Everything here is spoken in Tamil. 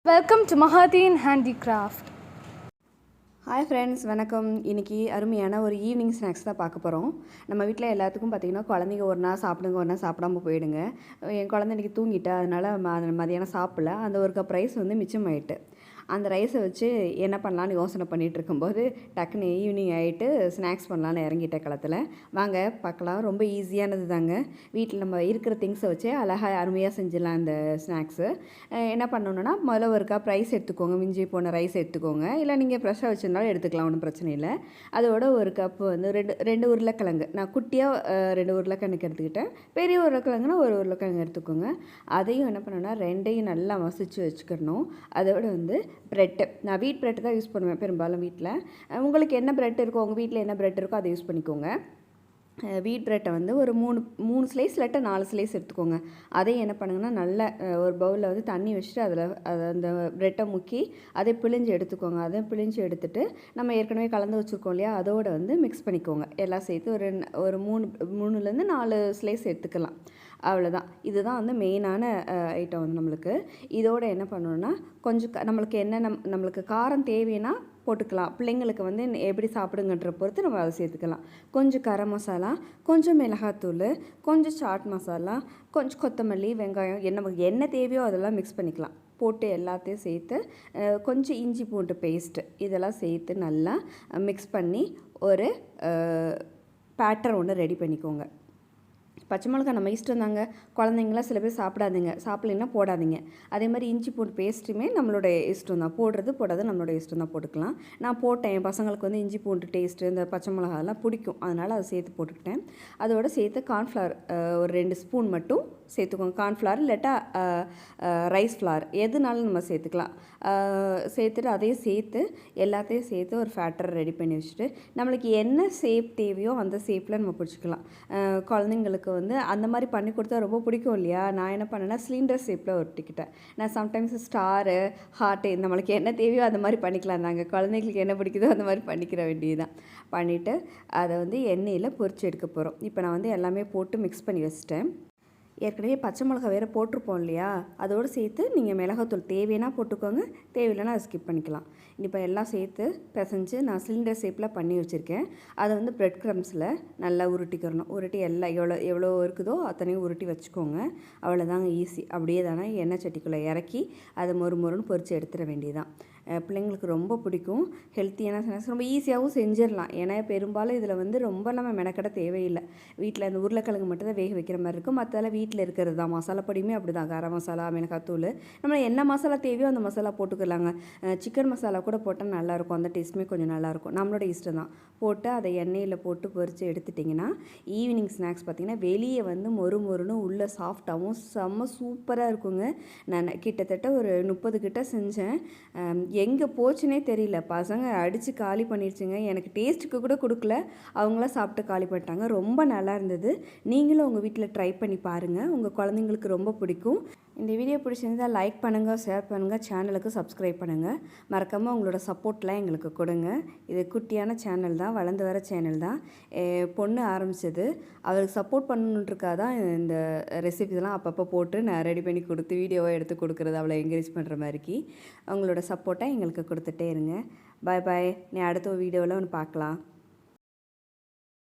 வெல்கம் டு மஹாதீன் ஹேண்டிகிராஃப்ட். ஹாய் ஃப்ரெண்ட்ஸ், வணக்கம். இன்றைக்கி அருமையான ஒரு ஈவினிங் ஸ்நாக்ஸ் தான் பார்க்க போகிறோம். நம்ம வீட்டில் எல்லாத்துக்கும் பார்த்திங்கன்னா குழந்தைங்க ஒரு நாள் சாப்பிடுங்க, ஒரு நாள் சாப்பிடாம போயிடுங்க. என் குழந்தை இன்றைக்கி தூங்கிட்டா, அதனால் மதியானம் சாப்பிடல. அந்த ஒரு கப் ரைஸ் மிச்சமாயிட்டு, அந்த ரைஸை வச்சு என்ன பண்ணலான்னு யோசனை பண்ணிகிட்டு இருக்கும்போது டக்குன்னு ஈவினிங் ஆகிட்டு ஸ்நாக்ஸ் பண்ணலான்னு இறங்கிட்ட களத்தில். வாங்க பார்க்கலாம். ரொம்ப ஈஸியானது தாங்க. வீட்டில் நம்ம இருக்கிற திங்ஸை வச்சு அழகாக அருமையாக செஞ்சிடலாம் இந்த ஸ்நாக்ஸு. என்ன பண்ணணுன்னா, முதல்ல ஒரு கப் ரைஸ் எடுத்துக்கோங்க. மிஞ்சி போன ரைஸ் எடுத்துக்கோங்க. இல்லை நீங்கள் ஃப்ரெஷ்ஷாக வச்சுருந்தாலும் எடுத்துக்கலாம், ஒன்றும் பிரச்சனை இல்லை. அதோட ஒரு கப்பு ரெண்டு உருளைக்கிழங்கு, நான் குட்டியாக 2 உருளைக்கிழங்கு எடுத்துக்கிட்டேன். பெரிய உருளைக்கிழங்குனா ஒரு உருளைக்கிழங்கு எடுத்துக்கோங்க. அதையும் என்ன பண்ணணுன்னா, ரெண்டையும் நல்லா மசிச்சு வச்சுக்கணும். அதோட ப்ரெட்டு, நான் வீட் ப்ரெட்டு தான் யூஸ் பண்ணுவேன் பெரும்பாலும் வீட்டில். உங்களுக்கு என்ன ப்ரெட் இருக்கோ, உங்கள் வீட்டில் என்ன ப்ரெட் இருக்கோ அதை யூஸ் பண்ணிக்கோங்க. வீட் ப்ரெட்டை ஒரு 3 ஸ்லைஸ் இல்லாட்ட 4 ஸ்லைஸ் எடுத்துக்கோங்க. அதையும் என்ன பண்ணுங்கன்னா, நல்ல ஒரு பவுலில் தண்ணி வச்சுட்டு அந்த ப்ரெட்டை முக்கி அதை பிழிஞ்சு எடுத்துக்கோங்க. அதை பிழிஞ்சு எடுத்துகிட்டு நம்ம ஏற்கனவே கலந்து வச்சுருக்கோம் இல்லையா, அதோடு மிக்ஸ் பண்ணிக்கோங்க. எல்லாம் சேர்த்து ஒரு 3லேருந்து 4 ஸ்லைஸ் எடுத்துக்கலாம். அவ்வளோதான். இதுதான் மெயினான ஐட்டம் நம்மளுக்கு. இதோடு என்ன பண்ணணுன்னா, கொஞ்சம் நம்மளுக்கு நம்மளுக்கு காரம் தேவைன்னா போட்டுக்கலாம். பிள்ளைங்களுக்கு எப்படி சாப்பிடுங்கன்ற பொறுத்து நம்ம அதை சேர்த்துக்கலாம். கொஞ்சம் கரம் மசாலா, கொஞ்சம் மிளகாத்தூள், கொஞ்சம் சாட் மசாலா, கொஞ்சம் கொத்தமல்லி, வெங்காயம், என்ன தேவையோ அதெல்லாம் மிக்ஸ் பண்ணிக்கலாம். போட்டு எல்லாத்தையும் சேர்த்து கொஞ்சம் இஞ்சி பூண்டு பேஸ்ட்டு இதெல்லாம் சேர்த்து நல்லா மிக்ஸ் பண்ணி ஒரு பேட்டர் ஒன்று ரெடி பண்ணிக்கோங்க. பச்சை மிளகா நம்ம இஷ்டம் தாங்க. குழந்தைங்களாம் சில பேர் சாப்பிட்லைன்னா போடாதீங்க. அதே மாதிரி இஞ்சி பூண்டு பேஸ்ட்டுமே நம்மளோட இஷ்டம் தான். போடாது நம்மளோட இஷ்டம் தான், போட்டுக்கலாம். நான் போட்டேன், என் பசங்களுக்கு இஞ்சி பூண்டு டேஸ்ட்டு, இந்த பச்சை மிளகாலாம் பிடிக்கும், அதனால் அதை சேர்த்து போட்டுக்கிட்டேன். அதோடு சேர்த்து கார்ன்ஃப்ளவர் ஒரு 2 ஸ்பூன் மட்டும் சேர்த்துக்கோங்க. கார்ன்ஃப்ளவர் இல்லாட்டா ரைஸ் ஃப்ளார் எதுனாலும் நம்ம சேர்த்துக்கலாம். சேர்த்துட்டு அதையும் சேர்த்து எல்லாத்தையும் சேர்த்து ஒரு ஃபேட்டர் ரெடி பண்ணி வச்சுட்டு, நம்மளுக்கு என்ன ஷேப் தேவையோ அந்த ஷேப்பில் நம்ம பிடிச்சிக்கலாம். குழந்தைங்களுக்கு அந்த மாதிரி பண்ணி கொடுத்தா ரொம்ப பிடிக்கும் இல்லையா. நான் என்ன பண்ணேன்னா, சிலிண்டர் ஷேப்பில் ஒட்டிக்கிட்டேன். நான் சம்டைம்ஸ் ஸ்டாரு, ஹார்ட்டு, நம்மளுக்கு என்ன தேவையோ அந்த மாதிரி பண்ணிக்கலாம். நாங்கள் குழந்தைங்களுக்கு என்ன பிடிக்குதோ அந்த மாதிரி பண்ணிக்கிற வேண்டியதுதான். பண்ணிவிட்டு அதை எண்ணெயில் பொரிச்சு எடுக்க போகிறோம். இப்போ நான் எல்லாமே போட்டு மிக்ஸ் பண்ணி வச்சுட்டேன். ஏற்கனவே பச்சை மிளகா வேறு போட்டிருப்போம் இல்லையா, அதோடு சேர்த்து நீங்கள் மிளகாத்தூள் தேவைன்னா போட்டுக்கோங்க, தேவையில்லைன்னா அதை ஸ்கிப் பண்ணிக்கலாம். இப்போ எல்லாம் சேர்த்து பிசைஞ்சு நான் சிலிண்டர் ஷேப்பில் பண்ணி வச்சுருக்கேன். அதை ப்ரெட் க்ரம்ஸில் நல்லா உருட்டிக்கிறணும். உருட்டி எல்லாம் எவ்வளோ இருக்குதோ அத்தனையும் உருட்டி வச்சுக்கோங்க. அவ்வளோதாங்க, ஈஸி. அப்படியே தானே எண்ணெய் சட்டிக்குள்ளே இறக்கி அதை மொறுன்னு பொரித்து எடுத்துட வேண்டியதுதான். பிள்ளைங்களுக்கு ரொம்ப பிடிக்கும். ஹெல்த்தியான ஸ்நாக்ஸ், ரொம்ப ஈஸியாகவும் செஞ்சிடலாம். ஏன்னா பெரும்பாலும் இதில் ரொம்ப நம்ம மெனக்கட தேவையில்லை. வீட்டில் அந்த உருளைக்கிழங்கு மட்டும் தான் வேக வைக்கிற மாதிரி இருக்கும். மற்றெல்லாம் வீட்டில் இருக்கிறது தான். மசாலா பொடியுமே அப்படி தான், கரம் மசாலா, மிளகாத்தூள், நம்ம என்ன மசாலா தேவையோ அந்த மசாலா போட்டுக்கலாங்க. சிக்கன் மசாலா கூட போட்டால் நல்லாயிருக்கும், அந்த டேஸ்ட்டுமே கொஞ்சம் நல்லாயிருக்கும். நம்மளோட இஷ்டம் தான். போட்டு அதை எண்ணெயில் போட்டு பொரித்து எடுத்துட்டிங்கன்னா, ஈவினிங் ஸ்நாக்ஸ் பார்த்திங்கன்னா வெளியே மொறுன்னு உள்ளே சாஃப்டாகவும் செம்ம சூப்பராக இருக்குங்க. நான் கிட்டத்தட்ட ஒரு 30 கிட்ட செஞ்சேன். எங்கே போச்சுனே தெரியல. பசங்க அடித்து காலி பண்ணிடுச்சுங்க. எனக்கு டேஸ்ட்டுக்கு கூட கொடுக்கல, அவங்களாம் சாப்பிட்டு காலி பண்ணிட்டாங்க. ரொம்ப நல்லா இருந்தது. நீங்களும் உங்கள் வீட்டில் ட்ரை பண்ணி பாருங்கள். உங்கள் குழந்தைங்களுக்கு ரொம்ப பிடிக்கும். இந்த வீடியோ பிடிச்சிருந்தால் லைக் பண்ணுங்கள், ஷேர் பண்ணுங்கள், சேனலுக்கு சப்ஸ்கிரைப் பண்ணுங்கள். மறக்காமல் உங்களோட சப்போர்ட்லாம் எங்களுக்கு கொடுங்க. இது குட்டியான சேனல் தான், வளர்ந்து வர சேனல் தான். பொண்ணு ஆரம்பித்தது, அவருக்கு சப்போர்ட் பண்ணணுன்றக்காக தான் இந்த ரெசிபிஸ்லாம் அப்பப்போ போட்டு நான் ரெடி பண்ணி கொடுத்து வீடியோவாக எடுத்து கொடுக்குறது, அவளை என்கரேஜ் பண்ணுற மாதிரிக்கு. அவங்களோட சப்போர்ட்டை எங்களுக்கு கொடுத்துட்டே இருங்க. பாய் பாய். நீ அடுத்த வீடியோவில் பார்க்கலாம்.